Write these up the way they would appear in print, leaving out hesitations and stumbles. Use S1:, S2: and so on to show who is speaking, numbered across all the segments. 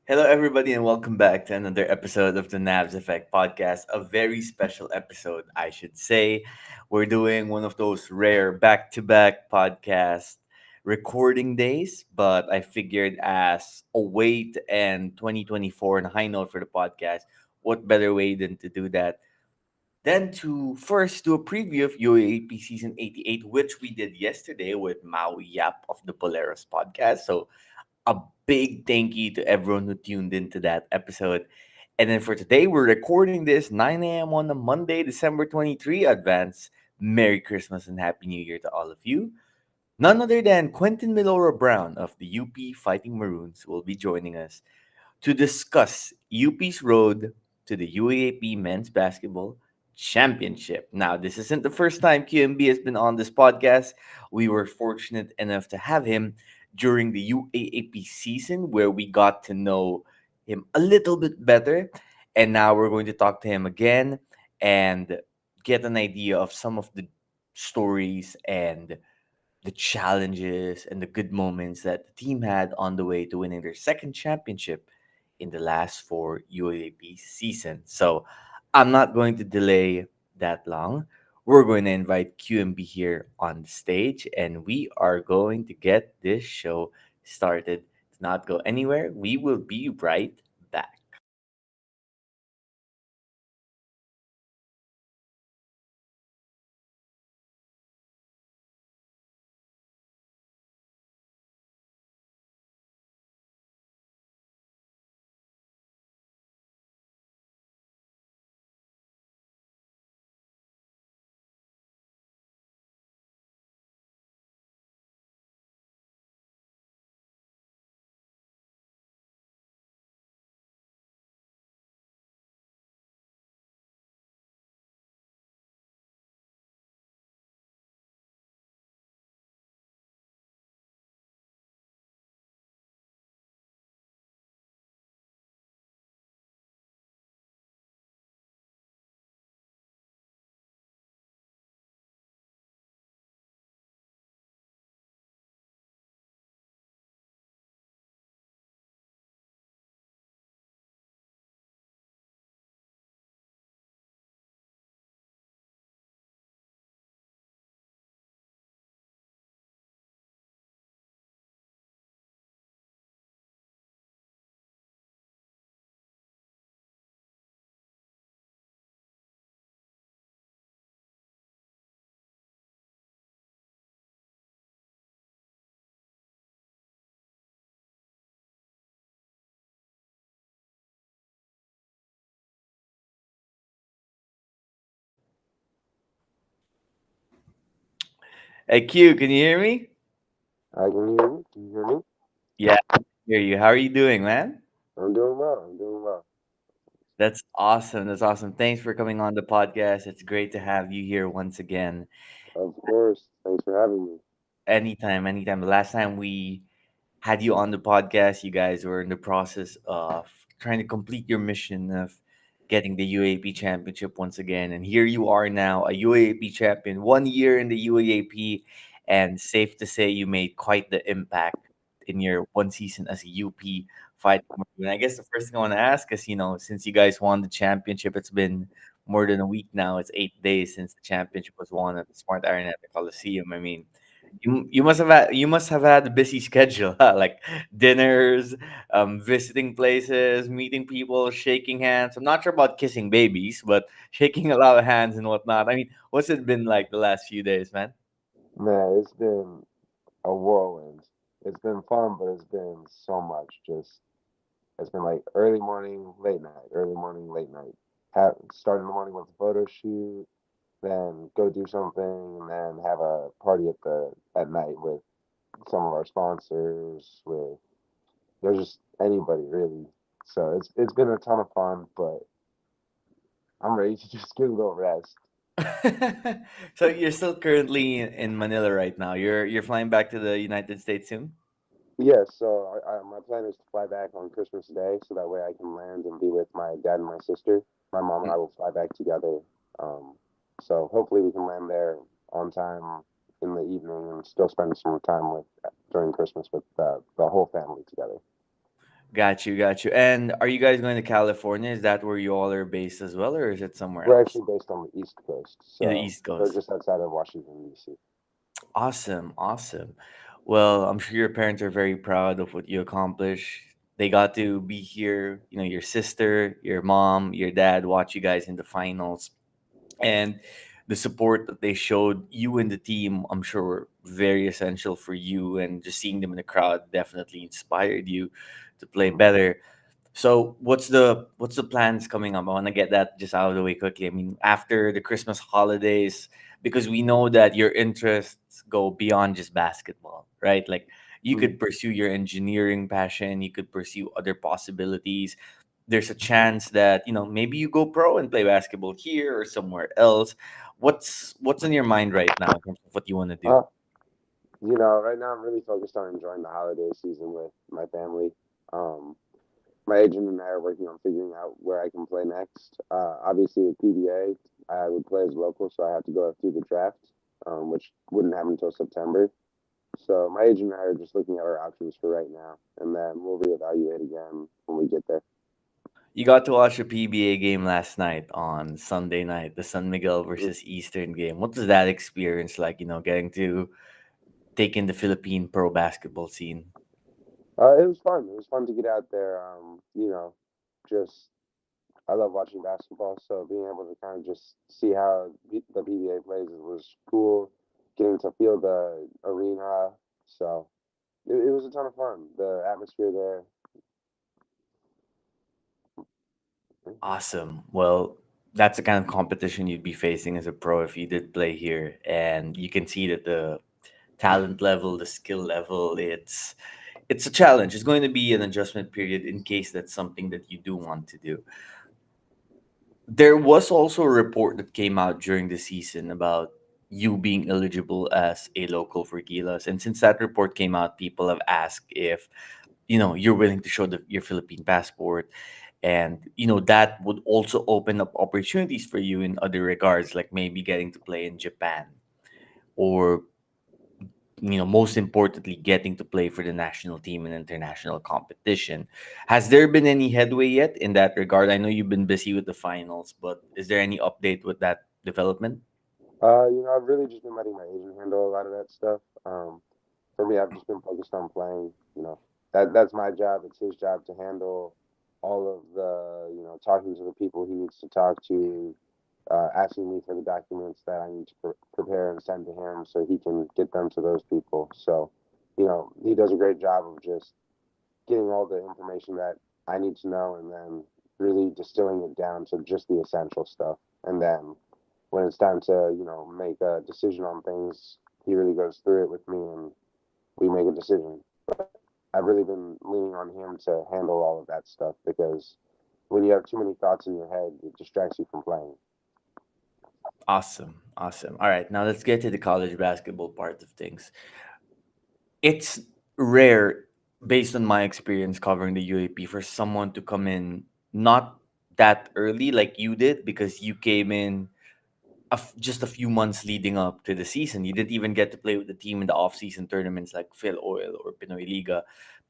S1: Hello, everybody, and welcome back to another episode of the Navs Effect podcast. A very special episode, I should say. We're doing one of those rare back to back podcast recording days, but I figured as a way to end 2024 on a high note for the podcast, what better way than to do that? Then to first do a preview of UAAP season 88, which we did yesterday with Mao Yap of the Polaris podcast. So a big thank you to everyone who tuned into that episode. And then for today, we're recording this 9 a.m. on a Monday, December 23. Advance Merry Christmas and Happy New Year to all of you. None other than Quentin Millora-Brown of the UP Fighting Maroons will be joining us to discuss UP's road to the UAAP Men's Basketball Championship. Now, this isn't the first time QMB has been on this podcast. We were fortunate enough to have him during the UAAP season where we got to know him a little bit better. And now we're going to talk to him again and get an idea of some of the stories and the challenges and the good moments that the team had on the way to winning their second championship in the last four UAAP seasons. So I'm not going to delay that long. We're going to invite QMB here on the stage and we are going to get this show started. Do not go anywhere. We will be right back. Hey Q, can you hear me?
S2: I can hear you. Can you hear me?
S1: Yeah, I can hear you. How are you doing, man?
S2: I'm doing well. I'm doing well.
S1: That's awesome. That's awesome. Thanks for coming on the podcast. It's great to have you here once again.
S2: Of course. Thanks for having me.
S1: Anytime, anytime. The last time we had you on the podcast, you guys were in the process of trying to complete your mission of getting the UAP championship once again. And here you are now, a UAP champion, 1 year in the UAP. And safe to say, you made quite the impact in your one season as a UP fighting. And I guess the first thing I want to ask is, since you guys won the championship, it's been more than a week now. It's 8 days since the championship was won at the Smart Arena at the Coliseum. I mean, you must have had a busy schedule, huh? Like dinners, visiting places, meeting people, shaking hands. I'm not sure about kissing babies, but shaking a lot of hands and whatnot. I mean, what's it been like the last few days, man?
S2: Man, it's been a whirlwind. It's been fun, but it's been so much. It's been like early morning, late night, early morning, late night. Start in the morning with a photo shoot, then go do something, and then have a party at night with some of our sponsors. With there's just anybody really. So it's been a ton of fun, but I'm ready to just get a little rest.
S1: So you're still currently in Manila right now. You're flying back to the United States soon.
S2: Yeah, so my plan is to fly back on Christmas Day, so that way I can land and be with my dad and my sister. My mom and I will fly back together. Um, so hopefully we can land there on time in the evening and still spend some time with during Christmas with the whole family together.
S1: Got you, got you. And are you guys going to California? Is that where you all are based as well, or is it somewhere
S2: We're
S1: else?
S2: actually based on the East Coast,
S1: In the
S2: so
S1: East
S2: we're
S1: Coast.
S2: just outside of Washington D.C.
S1: Awesome, awesome. Well, I'm sure your parents are very proud of what you accomplished. They got to be here, your sister, your mom, your dad watch you guys in the finals. And the support that they showed you and the team, I'm sure were very essential for you. And just seeing them in the crowd definitely inspired you to play
S2: Mhm.
S1: better. So what's the plans coming up? I want to get that just out of the way quickly. I mean, after the Christmas holidays, because we know that your interests go beyond just basketball, right? Like you
S2: Mhm.
S1: could pursue your engineering passion, you could pursue other possibilities. There's a chance that, maybe you go pro and play basketball here or somewhere else. What's on your mind right now in terms of what you want to do?
S2: Uh, right now I'm really focused on enjoying the holiday season with my family. Um, my agent and I are working on figuring out where I can play next. Obviously, with PBA, I would play as local, so I have to go through the draft, which wouldn't happen until September. So my agent and I are just looking at our options for right now, and then we'll reevaluate again when we get there.
S1: You got to watch a PBA game last night on Sunday night, the San Miguel versus Eastern game. What was that experience like, getting to take in the Philippine pro basketball scene?
S2: It was fun. It was fun to get out there. Just I love watching basketball, so being able to kind of just see how the PBA plays was cool. Getting to feel the arena, so it was a ton of fun. The atmosphere there.
S1: Awesome. Well, that's the kind of competition you'd be facing as a pro if you did play here. And you can see that the talent level, the skill level, it's a challenge. It's going to be an adjustment period in case that's something that you do want to do. There was also a report that came out during the season about you being eligible as a local for Gilas. And since that report came out, people have asked if, you're willing to show your Philippine passport. And, that would also open up opportunities for you in other regards, like maybe getting to play in Japan or, most importantly, getting to play for the national team in international competition. Has there been any headway yet in that regard? I know you've been busy with the finals, but is there any update with that development?
S2: I've really just been letting my agent handle a lot of that stuff. For me, I've just been focused on playing. That's my job. It's his job to handle all of the, talking to the people he needs to talk to, asking me for the documents that I need to prepare and send to him so he can get them to those people. So, he does a great job of just getting all the information that I need to know and then really distilling it down to just the essential stuff. And then when it's time to, make a decision on things, he really goes through it with me and we make a decision. But I've really been leaning on him to handle all of that stuff because when you have too many thoughts in your head, it distracts you from playing.
S1: Awesome. Awesome. All right. Now let's get to the college basketball part of things. It's rare, based on my experience covering the UAP, for someone to come in not that early like you did because you came in just a few months leading up to the season. You didn't even get to play with the team in the off-season tournaments like Phil Oil or Pinoy Liga.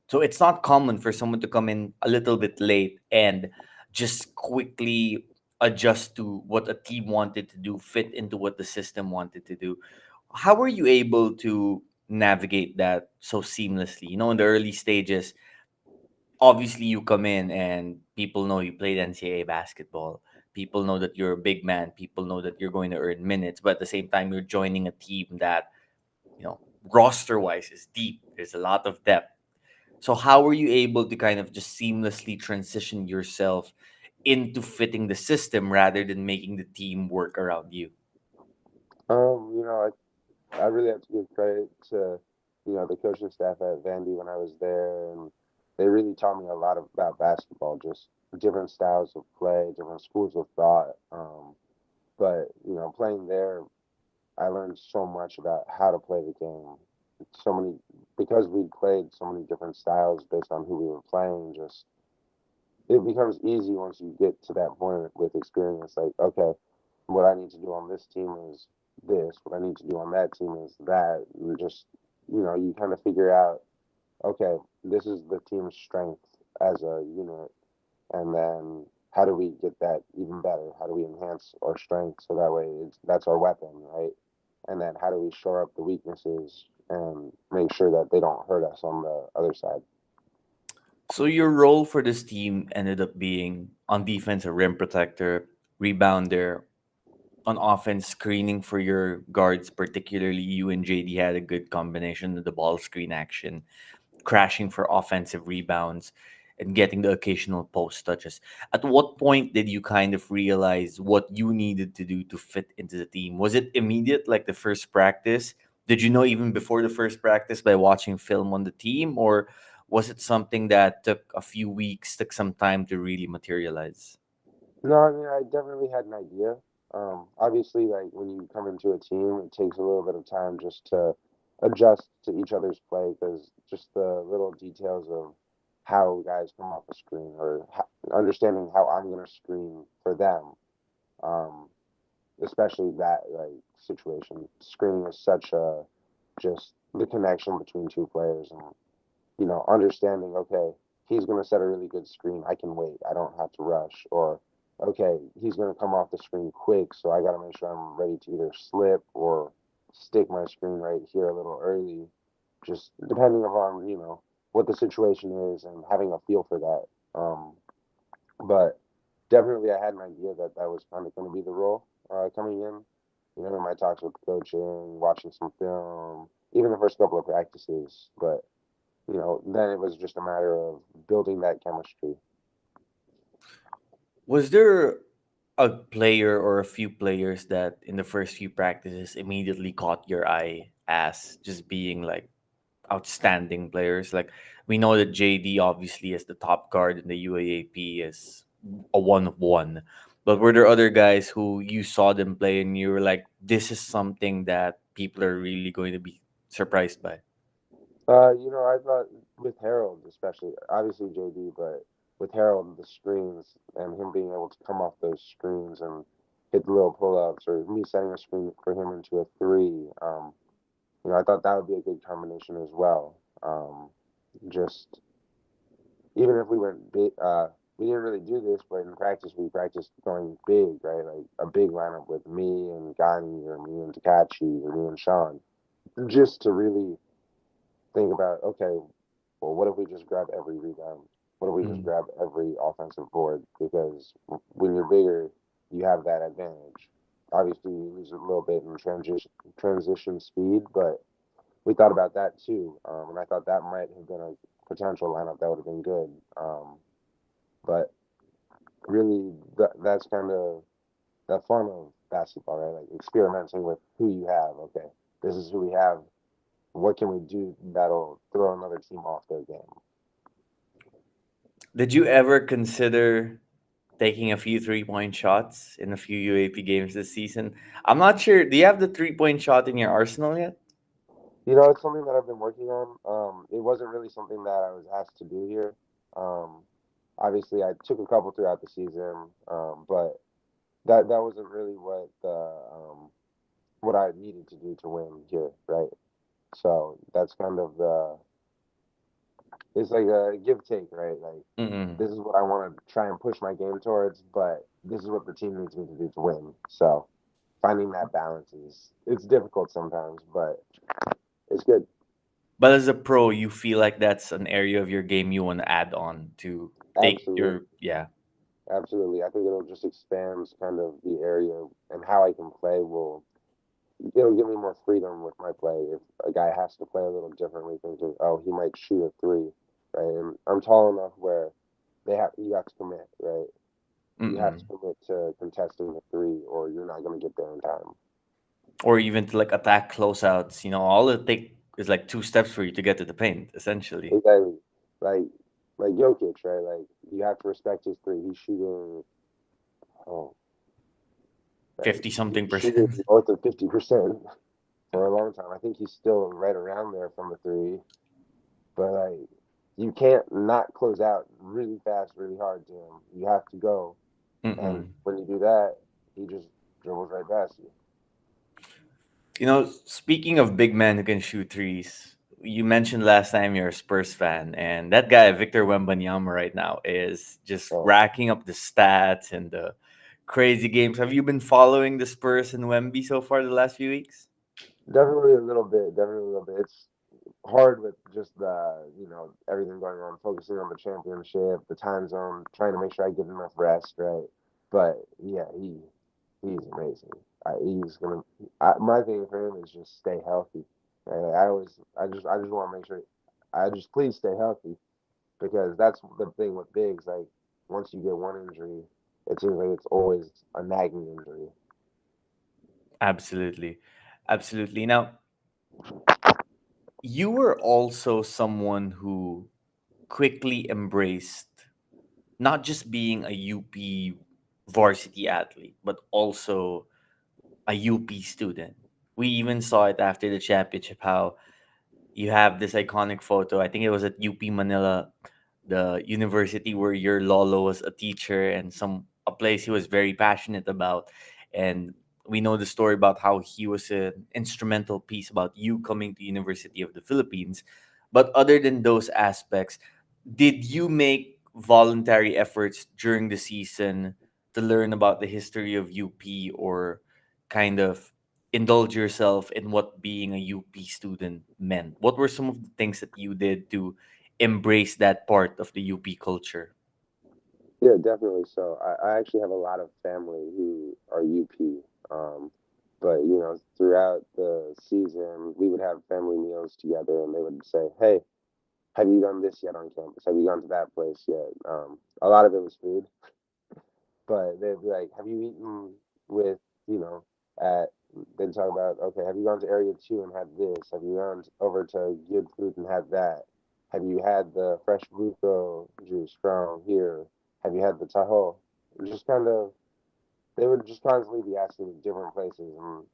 S1: So it's not common for someone to come in a little bit late and just quickly adjust to what a team wanted to do, fit into what the system wanted to do. How were you able to navigate that so seamlessly? In the early stages, obviously you come in and people know you played NCAA basketball. People know that you're a big man. People know that you're going to earn minutes. But at the same time, you're joining a team that, roster wise is deep. There's a lot of depth. So how were you able to kind of just seamlessly transition yourself into fitting the system rather than making the team work around you?
S2: Um, you know, I really have to give credit to, the coaching staff at Vandy when I was there, and they really taught me a lot about basketball, just different styles of play, different schools of thought. But playing there, I learned so much about how to play the game. So many because we played so many different styles based on who we were playing. Just it becomes easy once you get to that point with experience. Like, okay, what I need to do on this team is this. What I need to do on that team is that. And just you kind of figure out, okay, this is the team's strength. as a unit, and then how do we get that even better? How do we enhance our strength so that way that's our weapon, right? And then how do we shore up the weaknesses and make sure that they don't hurt us on the other side?
S1: So your role for this team ended up being on defense a rim protector, rebounder, on offense screening for your guards, particularly you and JD had a good combination of the ball screen action, crashing for offensive rebounds, and getting the occasional post touches. At what point did you kind of realize what you needed to do to fit into the team? Was it immediate, like the first practice? Did you know even before the first practice by watching film on the team, or was it something that took a few weeks, took some time to really materialize?
S2: No, I mean, I definitely had an idea. Obviously, like when you come into a team, it takes a little bit of time just to adjust to each other's play because just the little details of how guys come off the screen or understanding how I'm going to screen for them. Um, Especially that like situation. Screening is such a just the connection between two players and understanding, okay, he's going to set a really good screen. I can wait. I don't have to rush. Or, okay, he's going to come off the screen quick. So I got to make sure I'm ready to either slip or stick my screen right here a little early, just depending upon, what the situation is and having a feel for that. But definitely I had an idea that that was kind of going to be the role coming in. In my talks with coaching, watching some film, even the first couple of practices. But then it was just a matter of building that chemistry.
S1: Was there a player or a few players that in the first few practices immediately caught your eye as just being like outstanding players? Like we know that JD obviously is the top guard in the UAAP is a one of one. But were there other guys who you saw them play and you were like, this is something that people are really going to be surprised by?
S2: I thought with Harold, especially, obviously JD, but with Harold, the screens and him being able to come off those screens and hit the little pull ups, or me setting a screen for him into a three. I thought that would be a good combination as well. Just even if we went big, we didn't really do this, but in practice we practiced going big, right? Like a big lineup with me and Gani, or me and Takachi, or me and Sean, just to really think about, okay, well, what if we just grab every rebound? What if we just
S1: Mm.
S2: grab every offensive board? Because when you're bigger, you have that advantage. Obviously, you lose a little bit in transition speed, but we thought about that too, and I thought that might have been a potential lineup that would have been good. But really, that's kind of the fun of basketball, right? Like experimenting with who you have. Okay, this is who we have. What can we do that'll throw another team off their game?
S1: Did you ever consider taking a few 3 point shots in a few UAP games this season? I'm not sure. Do you have the 3 point shot in your arsenal yet?
S2: It's something that I've been working on. It wasn't really something that I was asked to do here. Um, Obviously, I took a couple throughout the season, but that wasn't really what I needed to do to win here, right? So that's kind of it's like a give take, right? Like
S1: Mm-mm.
S2: this is what I want to try and push my game towards, but this is what the team needs me to do to win. So finding that balance is it's difficult sometimes, but it's good.
S1: But as a pro, you feel like that's an area of your game you want to add on to take
S2: Absolutely.
S1: your yeah.
S2: Absolutely. I think it'll just expand kind of the area and how I can play will it'll give me more freedom with my play. If a guy has to play a little differently, thinking, oh, he might shoot a three, right? And I'm tall enough where you have to commit, right? You have to
S1: Mm-mm.
S2: commit to contesting the three, or you're not going to get there in time.
S1: Or even to like attack closeouts. All it take is like 2 steps for you to get to the paint, essentially.
S2: Exactly. Like like Jokic, right? Like you have to respect his three. He's shooting oh, like
S1: 50
S2: he's
S1: something
S2: shooting
S1: percent.
S2: north of 50% for a long time. I think he's still right around there from the three, but like you can't not close out really fast, really hard to him. You have to go, and
S1: Mm-mm.
S2: when you do that, he just dribbles right past you.
S1: Speaking of big men who can shoot threes, you mentioned last time you're a Spurs fan, and that guy Victor Wembanyama right now is just
S2: Oh,
S1: racking up the stats and the crazy games. Have you been following the Spurs and Wemby so far the last few weeks?
S2: definitely a little bit. Definitely a little bit. It's hard with just the everything going on, focusing on the championship, the time zone, trying to make sure I get enough rest, right? But yeah, he's amazing. He's gonna. My thing for him is just stay healthy. Right? Like, I just want to make sure. I just please stay healthy because that's the thing with bigs. Like once you get one injury, it seems like it's always a nagging injury.
S1: Absolutely. Absolutely. Now, you were also someone who quickly embraced not just being a UP varsity athlete, but also a UP student. We even saw it after the championship how you have this iconic photo. I think it was at UP Manila, the university where your Lolo was a teacher and some a place he was very passionate about. And we know the story about how he was an instrumental piece about you coming to University of the Philippines. But other than those aspects, did you make voluntary efforts during the season to learn about the history of UP or kind of indulge yourself in what being a UP student meant? What were some of the things that you did to embrace that part of the UP culture?
S2: Yeah, definitely. So I actually have a lot of family who are UP. But throughout the season, we would have family meals together, and they would say, "Hey, have you done this yet on campus? Have you gone to that place yet?" A lot of it was food, but they'd be like, "Have you eaten with you know at?" They'd talk about, "Okay, have you gone to Area 2 and had this? Have you gone over to Good Food and had that? Have you had the fresh buco juice from here? Have you had the tahoe?" Just kind of, they would just constantly be asking me different places, and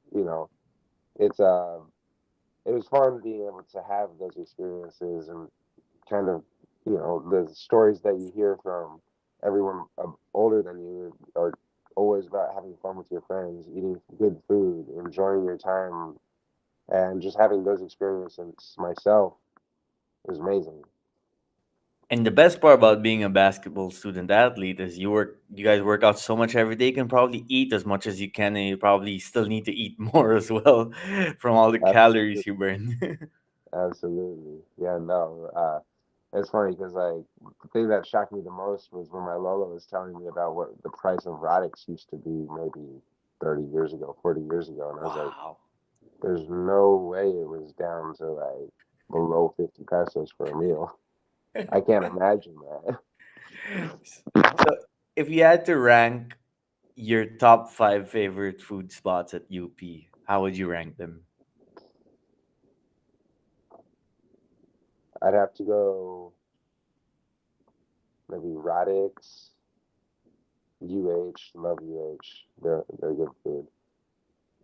S2: it's it was fun being able to have those experiences and kind of the stories that you hear from everyone older than you are always about having fun with your friends, eating good food, enjoying your time, and just having those experiences myself is amazing.
S1: And the best part about being a basketball student athlete is you guys work out so much every day. You can probably eat as much as you can, and you probably still need to eat more as well from all the
S2: Absolutely,
S1: calories you burn.
S2: absolutely. Yeah, no. It's funny because like the thing that shocked me the most was when my Lola was telling me about what the price of Radix used to be maybe 30 years ago, 40 years ago, and I was like,
S1: Wow.
S2: there's no way it was down to like below 50 pesos for a meal. I can't imagine that.
S1: So, if you had to rank your top five favorite food spots at UP, how would you rank them?
S2: I'd have to go maybe Radix, UH, love UH. They're good food.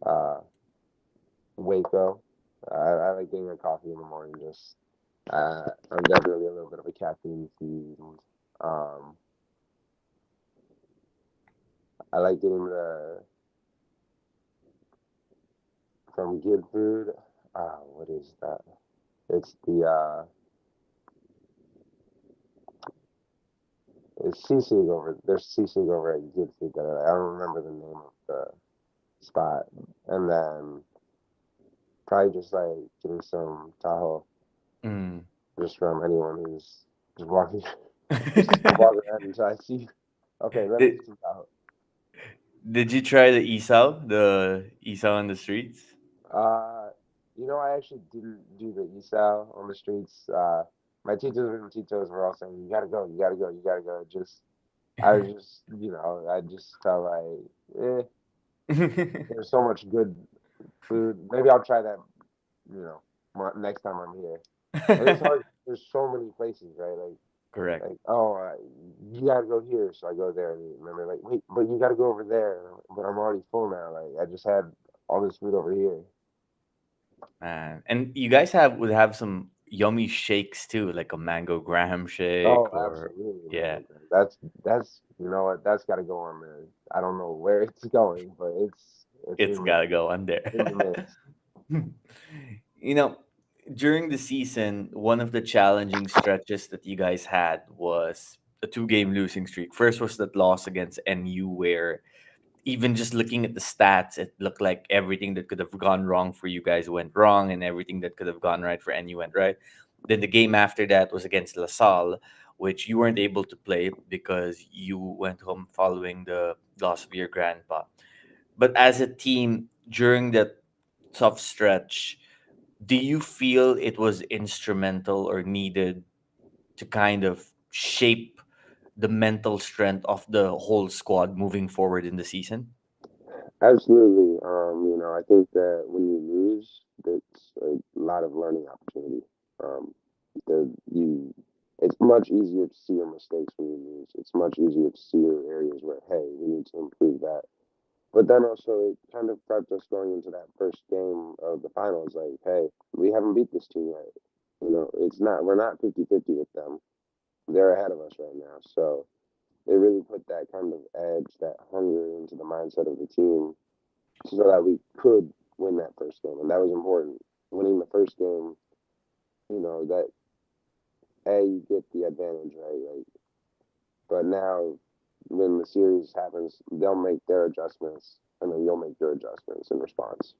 S2: Uh, Waco. I like getting a coffee in the morning. Just I'm definitely a little bit of a caffeine fiend. Um, I like getting the from Good Food. What is that? It's the it's seasoning over. There's seasoning over at Good Food that I don't remember the name of the spot. And then probably just like getting some Tahoe
S1: Mm.
S2: just from anyone who's just walking, just walk around until I see. Okay, let me
S1: did,
S2: get some Tahoe.
S1: did you try the isaw on the streets?
S2: Uh, I actually didn't do the ESAL on the streets. My teachers and teachers were all saying, "You gotta go, you gotta go, you gotta go." I was just, I just felt like, there's so much good food. Maybe I'll try that, next time I'm here. And it's hard. There's so many places, right?
S1: Correct.
S2: oh, you gotta go here, so I go there, and then they're like, wait, but you gotta go over there. But I'm already full now. Like I just had all this food over here.
S1: Man. And you guys would have some yummy shakes too, like a mango graham
S2: Oh,
S1: shake or
S2: absolutely,
S1: yeah,
S2: man. That's you know what? That's got to go on there. I don't know where it's going, but it's
S1: it's gotta go on
S2: in the
S1: there.
S2: mix.
S1: you know, during the season, one of the challenging stretches that you guys had was a two-game losing streak. First was that loss against NU, where even just looking at the stats, it looked like everything that could have gone wrong for you guys went wrong, and everything that could have gone right for NU went right. Then the game after that was against LaSalle, which you weren't able to play because you went home following the loss of your grandpa. But as a team, during that tough stretch, do you feel it was instrumental or needed to kind of shape the mental strength of the whole squad moving forward in the season?
S2: Absolutely. I think that when you lose, that's a lot of learning opportunity. Um, you, it's much easier to see your mistakes when you lose. It's much easier to see your areas where, hey, we need to improve that. But then also, it kind of prepped us going into that first game of the finals. Like, hey, we haven't beat this team yet. We're not 50-50 with them. They're ahead of us right now. So it really put that kind of edge, that hunger into the mindset of the team so that we could win that first game. And that was important. Winning the first game, that you get the advantage, right? Like, but now when the series happens, they'll make their adjustments and then you'll make your adjustments in response.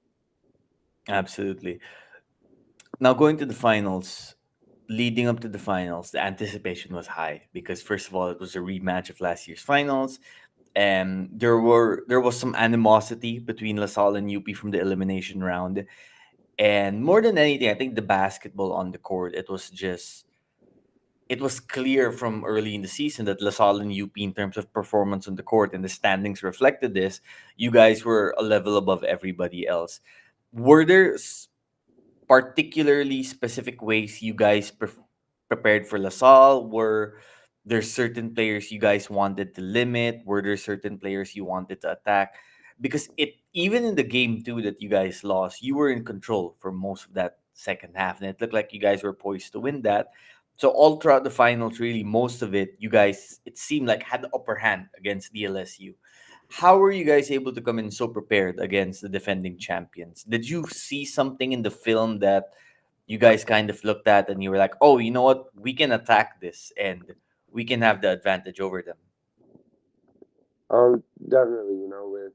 S1: Absolutely. Now, going to the finals, leading up to the finals, the anticipation was high because first of all, it was a rematch of last year's finals, and there was some animosity between LaSalle and UP from the elimination round. And more than anything, I think the basketball on the court, it was clear from early in the season that LaSalle and UP, in terms of performance on the court and the standings reflected this, you guys were a level above everybody else. Were there particularly specific ways you guys prepared for LaSalle? Were there certain players you guys wanted to limit? Were there certain players you wanted to attack? Because it even in the game two that you guys lost, you were in control for most of that second half, and it looked like you guys were poised to win that. So all throughout the finals, really most of it, you guys it seemed like had the upper hand against DLSU. How were you guys able to come in so prepared against the defending champions? Did you see something in the film that you guys kind of looked at and you were like, oh, you know what? We can attack this and we can have the advantage over them?
S2: Definitely, with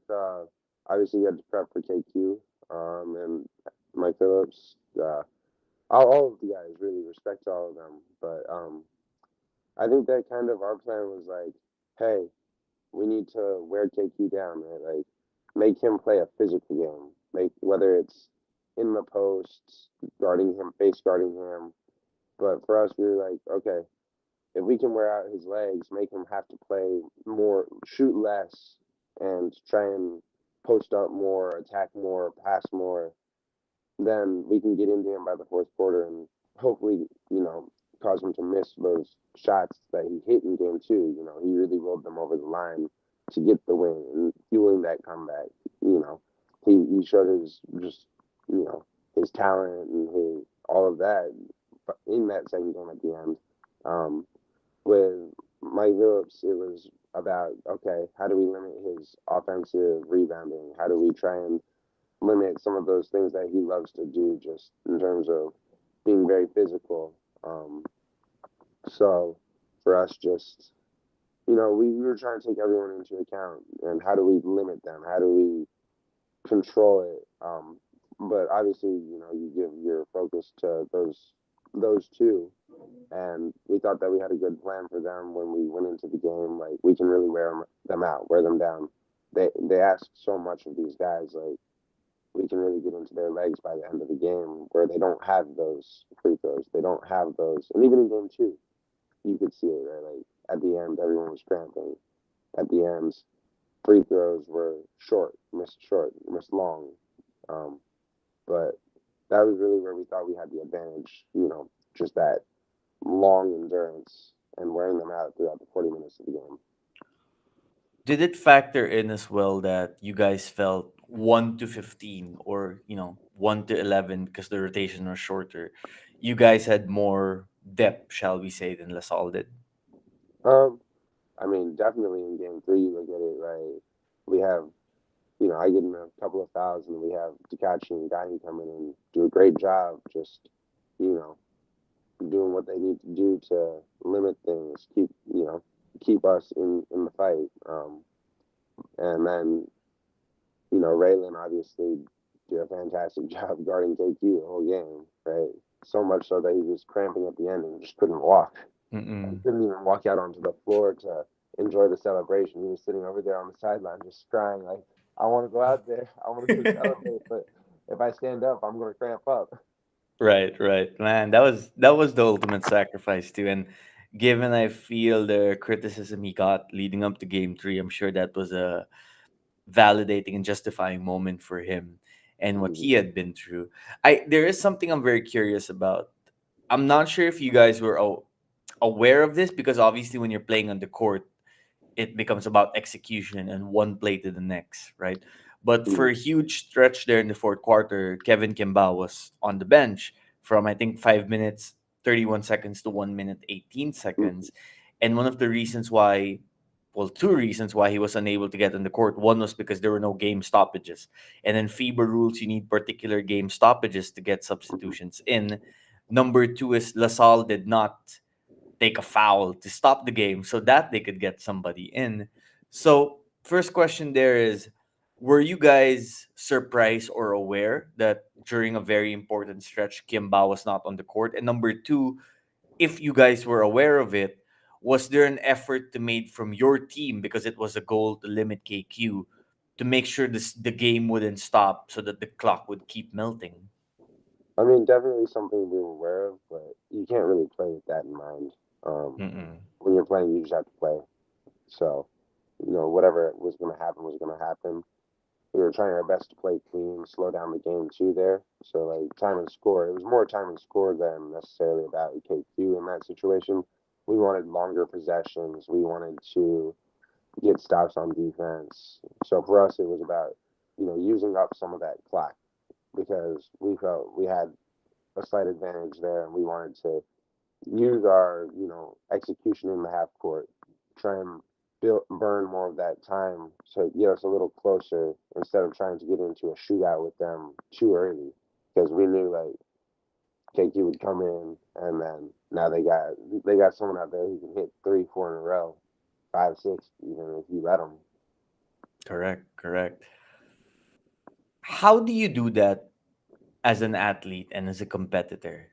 S2: obviously you had to prep for KQ, and Mike Phillips, all of the guys, really respect to all of them. But I think that kind of our plan was like, hey, we need to wear KQ down, right? Like, make him play a physical game. Make whether it's in the post, guarding him, face guarding him. But for us, we were like, okay, if we can wear out his legs, make him have to play more, shoot less, and try and post up more, attack more, pass more, then we can get into him by the fourth quarter and hopefully, cause him to miss those shots that he hit in game two. He really rolled them over the line to get the win and fueling that comeback. You know, he showed his just, you know, his talent and his all of that in that second game at the end. Um, with Mike Phillips, it was about, okay, how do we limit his offensive rebounding? How do we try and limit some of those things that he loves to do, just in terms of being very physical. So for us, just we were trying to take everyone into account, and how do we limit them? How do we control it? But obviously, you give your focus to those two, and we thought that we had a good plan for them when we went into the game. Like, we can really wear them out, wear them down. They ask so much of these guys. Like, we can really get into their legs by the end of the game, where they don't have those free throws. They don't have those. And even in game two, you could see it, right? Like, at the end, everyone was cramping. At the end, free throws were short, missed long. Um, but that was really where we thought we had the advantage, just that long endurance and wearing them out throughout the 40 minutes of the game.
S1: Did it factor in as well that you guys felt 1 to 15 or, 1 to 11 because the rotation was shorter? You guys had more depth, shall we say, than LaSalle did?
S2: Um, I mean, definitely in game three, you look at it, right? We have I get in a couple of fouls, and we have Takachi and Guy come in and do a great job just you know, doing what they need to do to limit things, keep us in the fight. And then Raylan obviously did a fantastic job guarding KQ the whole game, right? So much so that he was cramping at the end and just couldn't walk. He
S1: Mm-mm.
S2: couldn't even walk out onto the floor to enjoy the celebration. He was sitting over there on the sideline just crying like, I want to go out there. I want to go celebrate, but if I stand up, I'm going to cramp up.
S1: Right, right. Man, that was the ultimate sacrifice too. And given I feel the criticism he got leading up to game 3, I'm sure that was a validating and justifying moment for him and what he
S2: Mhm.
S1: had been through. I There is something I'm very curious about. I'm not sure if you guys were aware of this, because obviously when you're playing on the court, it becomes about execution and one play to the next, right? But for
S2: Mhm.
S1: a huge stretch there in the fourth quarter, Kevin Kimba was on the bench from I think 5 minutes 31 seconds to 1 minute 18
S2: Mhm.
S1: seconds, and one of the reasons why, well, two reasons why he was unable to get on the court. One was because there were no game stoppages, and then FIBA rules you need particular game stoppages to get
S2: Mhm.
S1: substitutions in. Number two is Lasal did not take a foul to stop the game so that they could get somebody in. So, first question there is, were you guys surprised or aware that during a very important stretch, Kimba was not on the court? And number two, if you guys were aware of it, was there an effort to made from your team, because it was a goal to limit KQ, to make sure the game wouldn't stop so that the clock would keep melting?
S2: I mean, definitely something we were aware of, but you can't really play with that in mind. Um,
S1: Mm-mm.
S2: when you're playing, you just have to play. So, whatever was going to happen was going to happen. We were trying our best to play clean, slow down the game too there. So, like, time and score, it was more time and score than necessarily about KQ in that situation. We wanted longer possessions. We wanted to get stops on defense. So for us, it was about, using up some of that clock because we felt we had a slight advantage there, and we wanted to use our execution in the half court, try and burn more of that time to get us a little closer instead of trying to get into a shootout with them too early because we knew like KQ would come in and then now they got someone out there who can hit 3, 4 in a row, 5, 6 even if you let them.
S1: Correct, correct. How do you do that as an athlete and as a competitor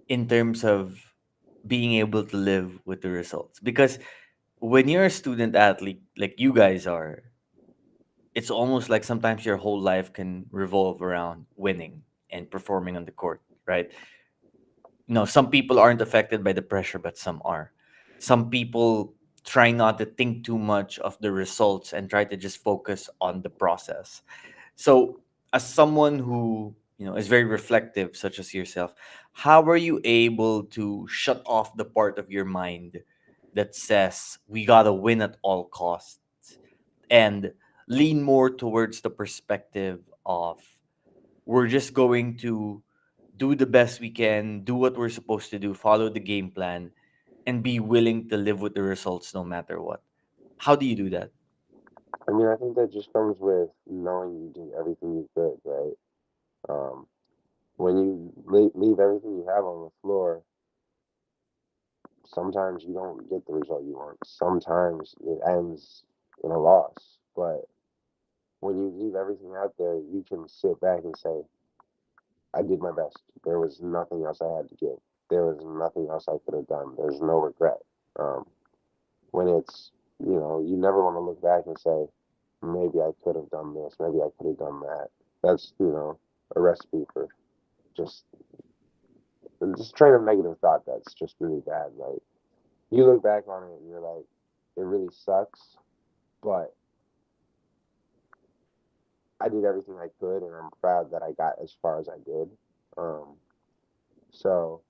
S1: in terms of being able to live with the results? Because when you're a student athlete like you guys are, it's almost like sometimes your whole life can revolve around winning and performing on the court, right? No, some people aren't affected by the pressure, but some are. Some people try not to think too much of the results and try to just focus on the process. So, as someone who is very reflective, such as yourself, how are you able to shut off the part of your mind that says we gotta win at all costs, and lean more towards the perspective of we're just going to do the best we can, do what we're supposed to do, follow the game plan, and be willing to live with the results no matter what? How do you do that?
S2: I mean, I think that just comes with knowing you did everything you could, right? Um, when you leave everything you have on the floor, sometimes you don't get the result you want. Sometimes it ends in a loss. But when you leave everything out there, you can sit back and say, I did my best. There was nothing else I had to give. There was nothing else I could have done. There's no regret. Um, when it's, you never want to look back and say, maybe I could have done this. Maybe I could have done that. That's, a recipe for just, just train of negative thought that's just really bad. Like, you look back on it and you're like, it really sucks, but I did everything I could, and I'm proud that I got as far as I did. Um, so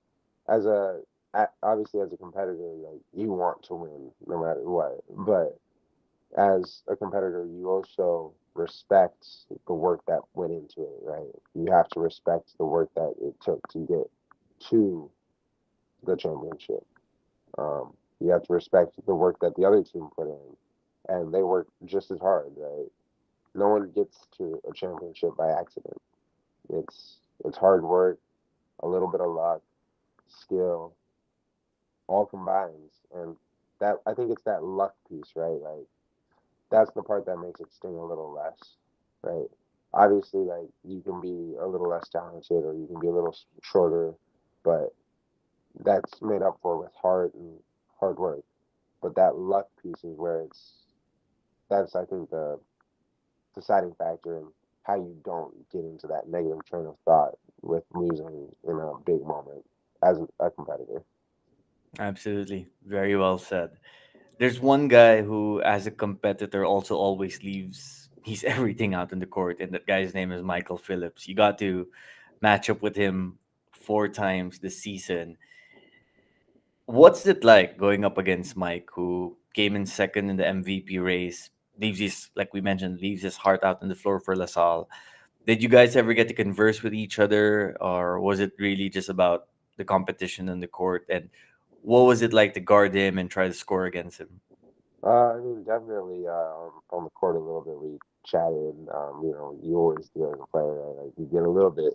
S2: as obviously as a competitor, like you want to win no matter what, but as a competitor, you also respect the work that went into it, right? You have to respect the work that it took to get to the championship. You have to respect the work that the other team put in, and they worked just as hard, right? No one gets to a championship by accident. It's hard work, a little bit of luck. skill, all combines, and that I think it's that luck piece, right? Like that's the part that makes it sting a little less, right? Obviously, like you can be a little less talented or you can be a little shorter, but that's made up for with hard work. But that luck piece is where that's I think the deciding factor in how you don't get into that negative train of thought with losing in a big moment as a competitor.
S1: Absolutely. Very well said. There's one guy who, as a competitor, also always leaves he's everything out in the court, and that guy's name is Michael Phillips. You got to match up with him 4 times this season. What's it like going up against Mike, who came in second in the MVP race, leaves his, like we mentioned, leaves his heart out on the floor for LaSalle? Did you guys ever get to converse with each other, or was it really just about the competition on the court? And what was it like to guard him and try to score against him?
S2: I mean, definitely on the court a little bit. We chatted. You always do as a player, right? Like you get a little bit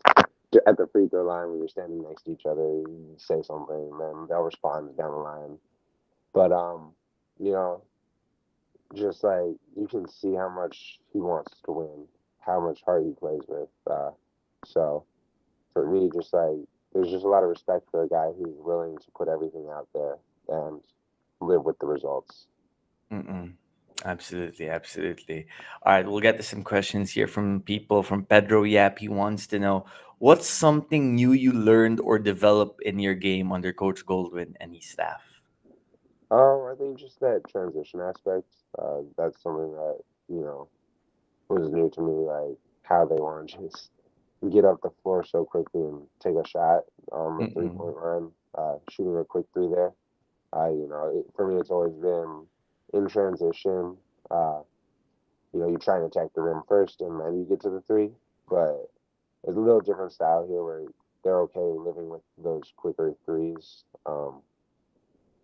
S2: at the free throw line when you're standing next to each other. You say something, and then they'll respond down the line. But you know, just like you can see how much he wants to win, how much heart he plays with. So for me, just like there's just a lot of respect for a guy who's willing to put everything out there and live with the results.
S1: Mm-mm. Absolutely, absolutely. All right, we'll get to some questions here from people. From Pedro Yap, he wants to know what's something new you learned or developed in your game under Coach Goldwyn and his staff.
S2: I think just that transition aspect, that's something that, you know, was new to me, like how they want to just get up the floor so quickly and take a shot on the three
S1: Mm-mm.
S2: point line, shooting a quick three there. For me, it's always been in transition. Uh, you try and attack the rim first and then you get to the three, but it's a little different style here where they're okay living with those quicker threes.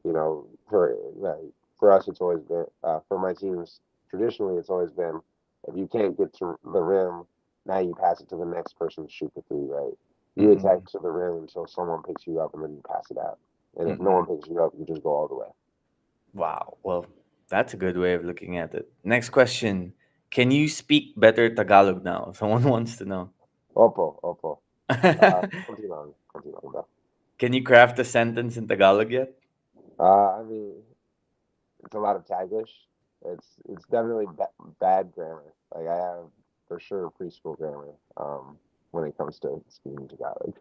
S2: You know, for like for us, it's always been for my teams. Traditionally, it's always been if you can't get to the rim, now you pass it to the next person to shoot the three. Right? You attack
S1: Mm-mm.
S2: to the rim until someone picks you up, and then you pass it out. And if no
S1: Mm-mm.
S2: one picks you up, you just go all the way.
S1: Wow. Well, that's a good way of looking at it. Next question. Can you speak better Tagalog now? Someone wants to know.
S2: Opo, opo. Continue bro.
S1: Can you craft a sentence in Tagalog yet?
S2: I mean, it's a lot of taglish. It's definitely bad grammar. Like I have for sure preschool grammar when it comes to speaking Tagalog.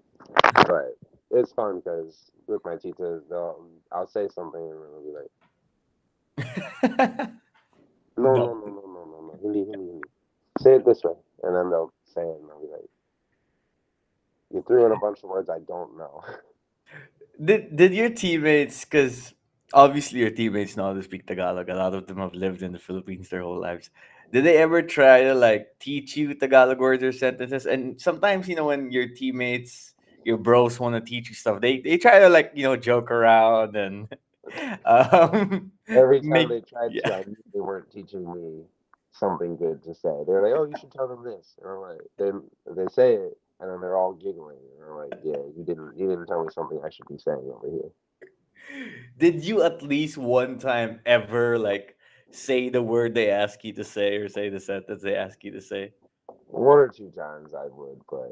S2: But it's fun because with my teachers, I'll say something and they'll be like, no, no,
S1: No.
S2: no, no, no, no, no, hindi, hindi, hindi. Say it this way, and then they'll say it and they'll be like, you threw in a bunch of words I don't know.
S1: Did your teammates, because obviously your teammates know how to speak Tagalog, a lot of them have lived in the Philippines their whole lives. Did they ever try to like teach you Tagalog words or sentences? And sometimes, when your teammates, your bros want to teach you stuff, they try to like, joke around and
S2: Every time
S1: make
S2: they tried
S1: yeah.
S2: to, I knew they weren't teaching me something good to say. They're like, "Oh, you should tell them this," and I'm like, then they say it, and then they're all giggling, and I'm like, "Yeah, you didn't tell me something I should be saying over here."
S1: Did you at least one time ever like say the word they ask you to say or say the sentence they ask you to say?
S2: One or two times I would, but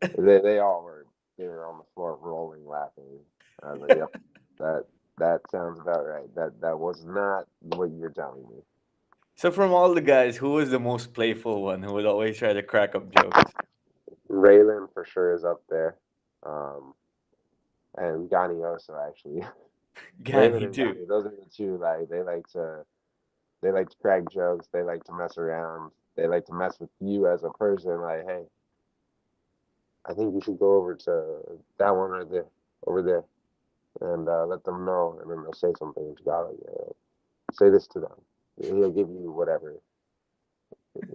S2: they all they were on the floor rolling laughing. I was like, "Yep, that that sounds about right. That was not what you're telling me."
S1: So from all the guys, who was the most playful one who would always try to crack up jokes?
S2: Raylan for sure is up there, um, and Ganioso actually. Raylan
S1: Gani
S2: and
S1: too.
S2: Gani, those are the two. Like they like to crack jokes. They like to mess around. They like to mess with you as a person. Like, hey, I think you should go over to that one right there, over there, and let them know. And then they'll say something in Tagalog. Say this to them. He'll give you whatever.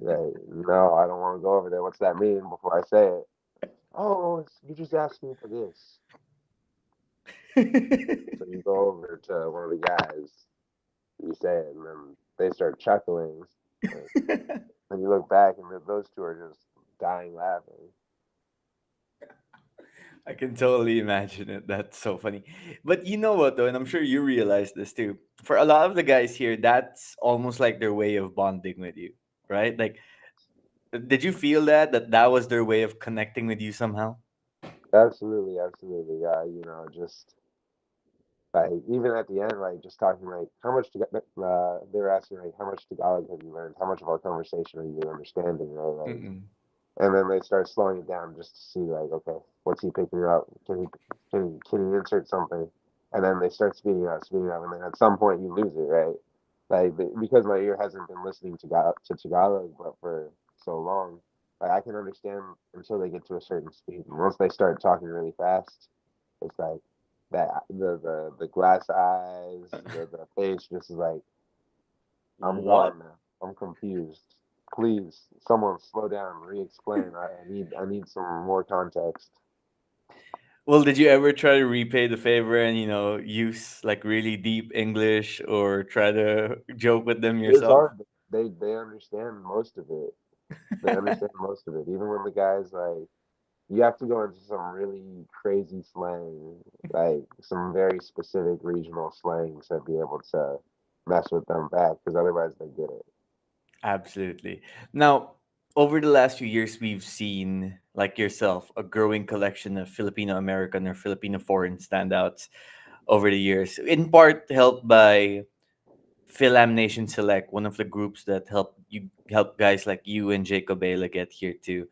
S2: Like, no, I don't want to go over there. What's that mean? Before I say it. Oh, you just asked me for this. So you go over to one of the guys. You say it, and then they start chuckling. And you look back, and those two are just dying laughing.
S1: I can totally imagine it. That's so funny. But you know what, though, and I'm sure you realize this too. For a lot of the guys here, that's almost like their way of bonding with you, right? Like, did you feel that was their way of connecting with you somehow?
S2: Absolutely, absolutely. Yeah, just like even at the end, like just talking like how much to they were asking like how much Tagalog have you learned? How much of our conversation are you understanding? Right, like,
S1: Mm-mm.
S2: and then they start slowing it down just to see like, okay, what's he picking up? Can he insert something? And then they start speeding up, and then at some point you lose it, right? Like because my ear hasn't been listening to Tagalog, but for so long, like I can understand until they get to a certain speed. And once they start talking really fast, it's like that the glass eyes, the face just is like, I'm
S1: What?
S2: gone now. I'm confused. Please, someone slow down, re-explain. I need some more context.
S1: Well, did you ever try to repay the favor and use like really deep English or try to joke with them
S2: It's
S1: yourself?
S2: hard. They understand most of it. They understand most of it. Even when the guys like you have to go into some really crazy slang, like some very specific regional slang to be able to mess with them back, because otherwise they get it.
S1: Absolutely. Now, over the last few years, we've seen, like yourself, a growing collection of Filipino American or Filipino foreign standouts over the years, in part helped by Philam Nation Select, one of the groups that help guys like you and Jacob Ayla get here too.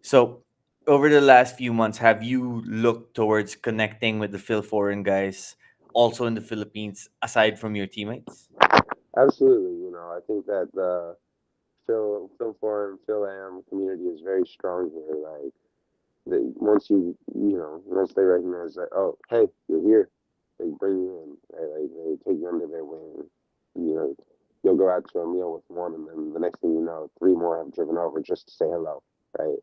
S1: So, over the last few months, have you looked towards connecting with the Phil Foreign guys also in the Philippines aside from your teammates?
S2: Absolutely. I think that the Phil Foreign, Phil Am community is very strong here. Like once they recognize that, oh, hey, you're here, they bring you in, right? Like they take you under their wing. You know, you'll go out to a meal with one, and then the next thing you know, three more have driven over just to say hello, right?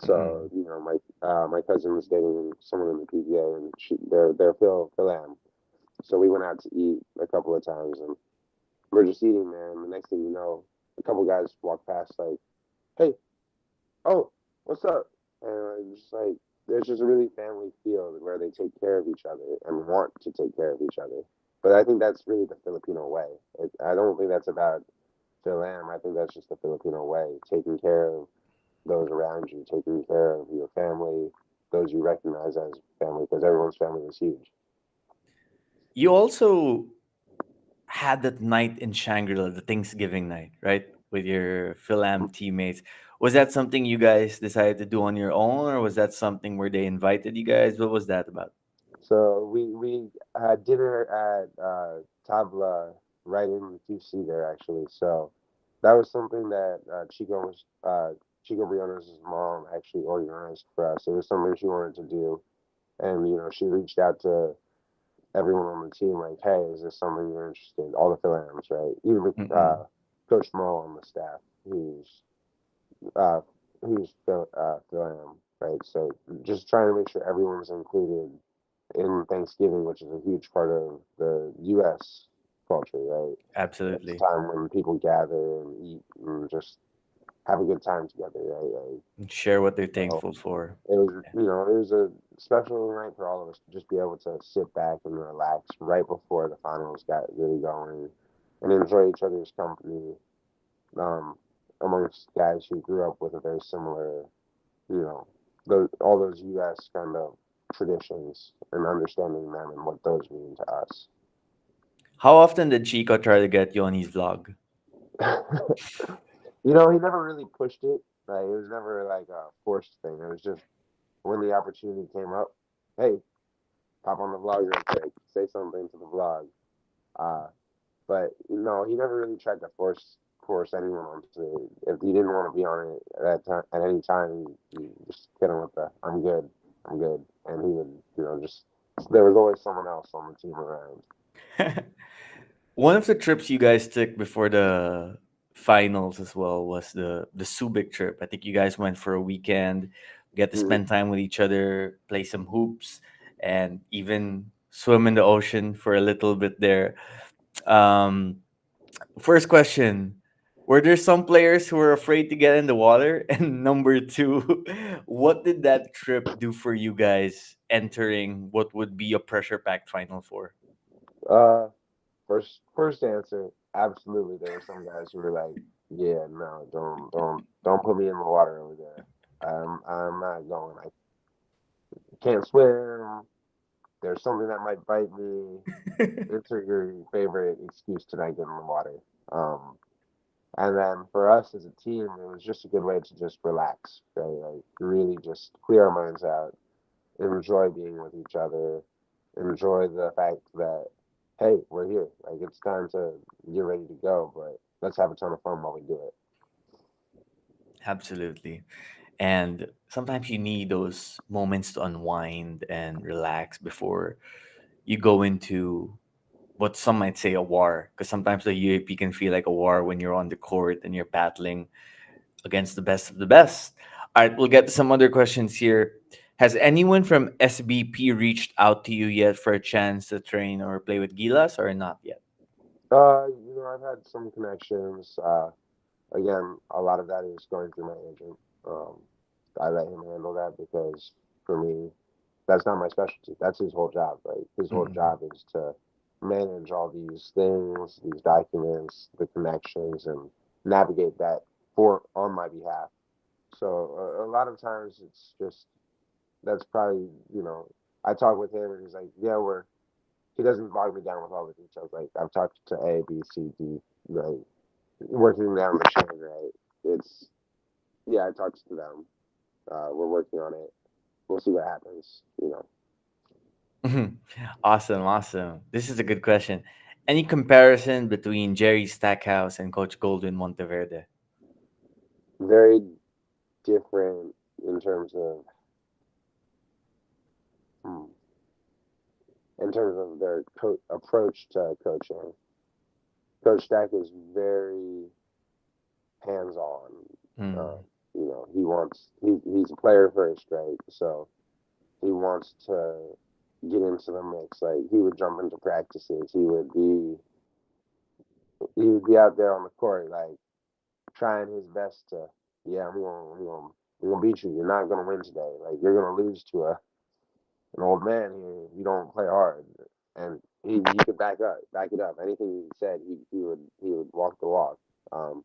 S2: So
S1: Mm-mm.
S2: my cousin was dating someone in the PBA, and they're Phil Am. So we went out to eat a couple of times, and we're just eating there, and the next thing you know, a couple guys walk past like, hey, oh, what's up? And it's just like there's just a really family feel where they take care of each other and want to take care of each other. But I think that's really the Filipino way. I don't think that's about Phil Am. I think that's just the Filipino way, taking care of those around you, taking care of your family, those you recognize as family, because everyone's family is huge.
S1: You also had that night in Shangri-La, the Thanksgiving night, right? With your Philam teammates. Was that something you guys decided to do on your own, or was that something where they invited you guys? What was that about?
S2: So we had dinner at Tabla right in the QC there actually. So that was something that Chico Briones' mom actually organized for us. It was something she wanted to do, and she reached out to everyone on the team like, "Hey, is this something you're interested in?" All the Philams, right? Even
S1: Mm-mm.
S2: Coach Mo on the staff, uh, who's Philam, right? So just trying to make sure everyone's included in Thanksgiving, which is a huge part of the U.S. culture, right? It's a
S1: Absolutely.
S2: time when people gather and eat and just have a good time together, right? Like,
S1: And share what they're
S2: so
S1: thankful for.
S2: it was a special night for all of us to just be able to sit back and relax right before the finals got really going and enjoy each other's company, um, amongst guys who grew up with a very similar, you know, all those U.S. kind of traditions and understanding them and what those mean to us.
S1: How often did Chico try to get you on his vlog?
S2: He never really pushed it. Like it was never like a forced thing. It was just when the opportunity came up, hey, pop on the vlog real quick, say something to the vlog. Uh, but no, he never really tried to force anyone onto it. If he didn't want to be on it at that time, at any time, he just hit him with the I'm good," and he would, just there was always someone else on the team around.
S1: One of the trips you guys took before the finals as well was the Subic trip. I think you guys went for a weekend, get to
S2: Mm.
S1: spend time with each other, play some hoops, and even swim in the ocean for a little bit there. Um, First question: Were there some players who were afraid to get in the water? And number two, what did that trip do for you guys entering what would be a pressure packed Final Four?
S2: Uh, first answer, absolutely. There were some guys who were like, "Yeah, no, don't put me in the water over there. I'm not going. I can't swim. There's something that might bite me. Insert your favorite excuse to not get in the water." Um, and then for us as a team, it was just a good way to just relax, right? Like really just clear our minds out, enjoy being with each other, enjoy the fact that hey, we're here. Like it's time to get ready to go, but let's have a ton of fun while we do it.
S1: Absolutely. And sometimes you need those moments to unwind and relax before you go into what some might say a war. Because sometimes the UAP can feel like a war when you're on the court and you're battling against the best of the best. All right, we'll get to some other questions here. Has anyone from SBP reached out to you yet for a chance to train or play with Gilas or not yet?
S2: I've had some connections. Again, a lot of that is going through my agent. Um, I let him handle that because for me, that's not my specialty. That's his whole job, right? His whole
S1: Mm-mm.
S2: job is to manage all these things, these documents, the connections, and navigate that for on my behalf. So a lot of times it's just that's probably I talk with him and he's like, yeah, he doesn't bog me down with all the details. Like I've talked to A, B, C, D, right, working down the chain, right. It's yeah, I talked to them. We're working on it. We'll see what happens.
S1: Awesome, awesome. This is a good question. Any comparison between Jerry Stackhouse and Coach Golden Monteverde?
S2: Very different in terms of hmm, their approach to coaching. Coach Stack is very hands on. Uh,
S1: Mm,
S2: he's a player first, right? So he wants to get into the mix. Like he would jump into practices. He would be out there on the court, like trying his best to. Yeah, I'm gonna beat you. You're not gonna win today. Like you're gonna lose to an old man here. You don't play hard, and he could back it up. Anything he said, he would walk the walk. Um,